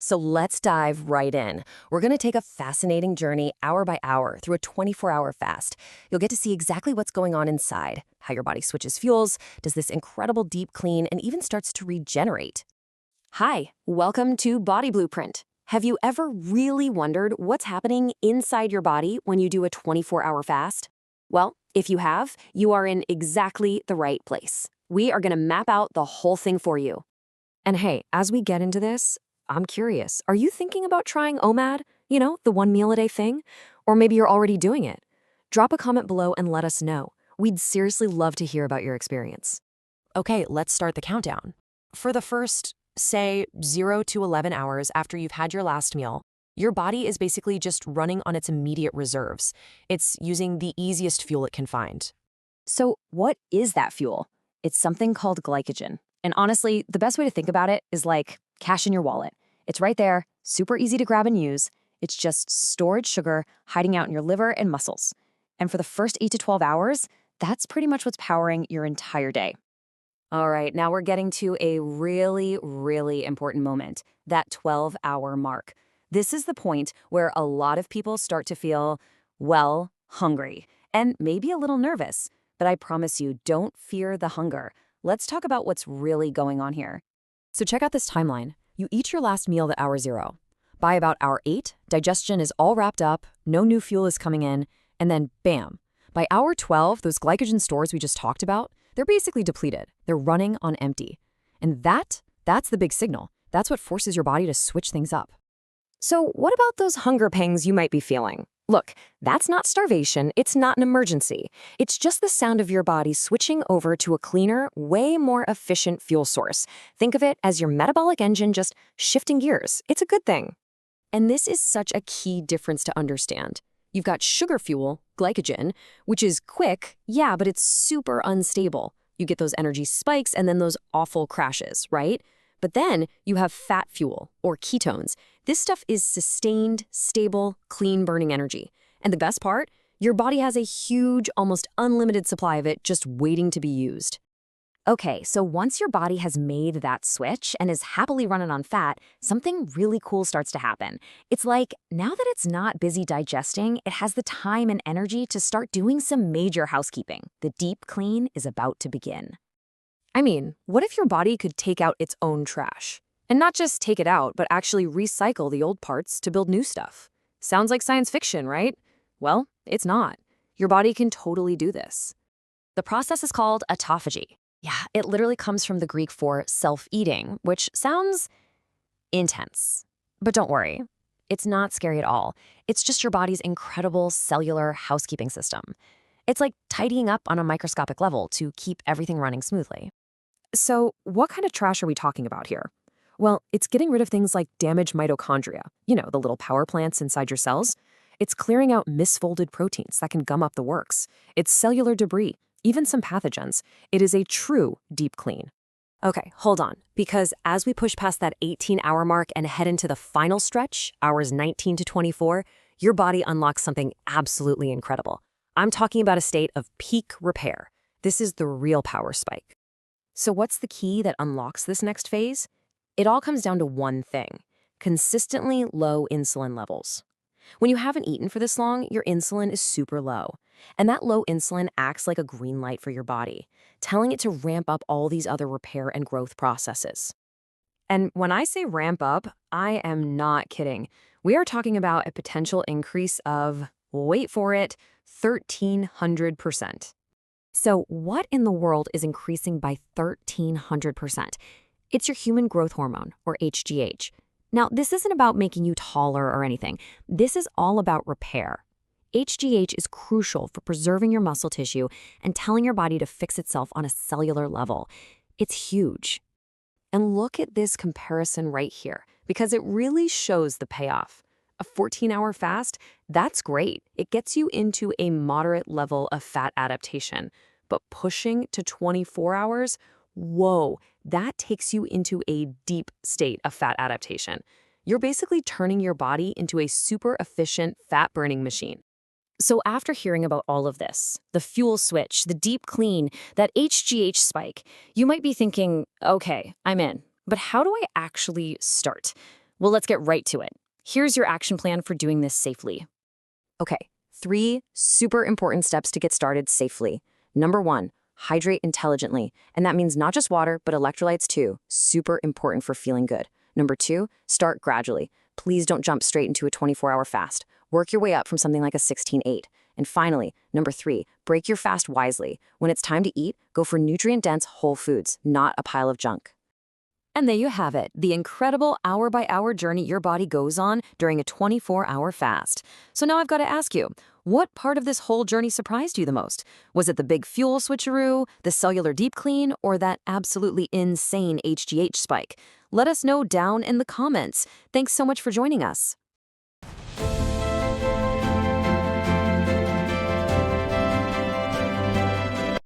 So let's dive right in. We're going to take a fascinating journey hour by hour through a 24-hour fast. You'll get to see exactly what's going on inside, how your body switches fuels, does this incredible deep clean, and even starts to regenerate. Hi, welcome to Body Blueprint. Have you ever really wondered what's happening inside your body when you do a 24-hour fast? Well, if you have, you are in exactly the right place. We are going to map out the whole thing for you. And hey, as we get into this, I'm curious, are you thinking about trying OMAD? You know, the one meal a day thing? Or maybe you're already doing it. Drop a comment below and let us know. We'd seriously love to hear about your experience. Okay, let's start the countdown. For the first, say, 0 to 11 hours after you've had your last meal, your body is basically just running on its immediate reserves. It's using the easiest fuel it can find. So what is that fuel? It's something called glycogen. And honestly, the best way to think about it is like cash in your wallet. It's right there, super easy to grab and use. It's just stored sugar hiding out in your liver and muscles. And for the first 8 to 12 hours, that's pretty much what's powering your entire day. All right, now we're getting to a really, really important moment, that 12-hour mark. This is the point where a lot of people start to feel, well, hungry, and maybe a little nervous. But I promise you, don't fear the hunger. Let's talk about what's really going on here. So check out this timeline. You eat your last meal at hour 0. By about hour 8, digestion is all wrapped up, no new fuel is coming in, and then bam. By hour 12, those glycogen stores we just talked about, they're basically depleted. They're running on empty. And that's the big signal. That's what forces your body to switch things up. So what about those hunger pangs you might be feeling? Look, that's not starvation, it's not an emergency. It's just the sound of your body switching over to a cleaner, way more efficient fuel source. Think of it as your metabolic engine just shifting gears. It's a good thing. And this is such a key difference to understand. You've got sugar fuel, glycogen, which is quick, yeah, but it's super unstable. You get those energy spikes and then those awful crashes, right? But then you have fat fuel, or ketones. This stuff is sustained, stable, clean-burning energy. And the best part? Your body has a huge, almost unlimited supply of it just waiting to be used. Okay, so once your body has made that switch and is happily running on fat, something really cool starts to happen. It's like, now that it's not busy digesting, it has the time and energy to start doing some major housekeeping. The deep clean is about to begin. I mean, what if your body could take out its own trash? And not just take it out, but actually recycle the old parts to build new stuff. Sounds like science fiction, right? Well, it's not. Your body can totally do this. The process is called autophagy. Yeah, it literally comes from the Greek for self-eating, which sounds intense. But don't worry, it's not scary at all. It's just your body's incredible cellular housekeeping system. It's like tidying up on a microscopic level to keep everything running smoothly. So what kind of trash are we talking about here? Well, it's getting rid of things like damaged mitochondria, you know, the little power plants inside your cells. It's clearing out misfolded proteins that can gum up the works. It's cellular debris, even some pathogens. It is a true deep clean. Okay, hold on, because as we push past that 18-hour mark and head into the final stretch, hours 19 to 24, your body unlocks something absolutely incredible. I'm talking about a state of peak repair. This is the real power spike. So what's the key that unlocks this next phase? It all comes down to one thing: consistently low insulin levels. When you haven't eaten for this long, your insulin is super low. And that low insulin acts like a green light for your body, telling it to ramp up all these other repair and growth processes. And when I say ramp up, I am not kidding. We are talking about a potential increase of, wait for it, 1,300%. So what in the world is increasing by 1,300%? It's your human growth hormone, or HGH. Now, this isn't about making you taller or anything. This is all about repair. HGH is crucial for preserving your muscle tissue and telling your body to fix itself on a cellular level. It's huge. And look at this comparison right here, because it really shows the payoff. A 14-hour fast, that's great. It gets you into a moderate level of fat adaptation. But pushing to 24 hours, whoa, that takes you into a deep state of fat adaptation. You're basically turning your body into a super efficient fat-burning machine. So after hearing about all of this, the fuel switch, the deep clean, that HGH spike, you might be thinking, okay, I'm in. But how do I actually start? Well, let's get right to it. Here's your action plan for doing this safely. Okay, 3 super important steps to get started safely. Number 1, hydrate intelligently. And that means not just water, but electrolytes too. Super important for feeling good. Number 2, start gradually. Please don't jump straight into a 24-hour fast. Work your way up from something like a 16-8. And finally, number 3, break your fast wisely. When it's time to eat, go for nutrient-dense whole foods, not a pile of junk. And there you have it, the incredible hour-by-hour journey your body goes on during a 24-hour fast. So now I've got to ask you, what part of this whole journey surprised you the most? Was it the big fuel switcheroo, the cellular deep clean, or that absolutely insane HGH spike? Let us know down in the comments. Thanks so much for joining us.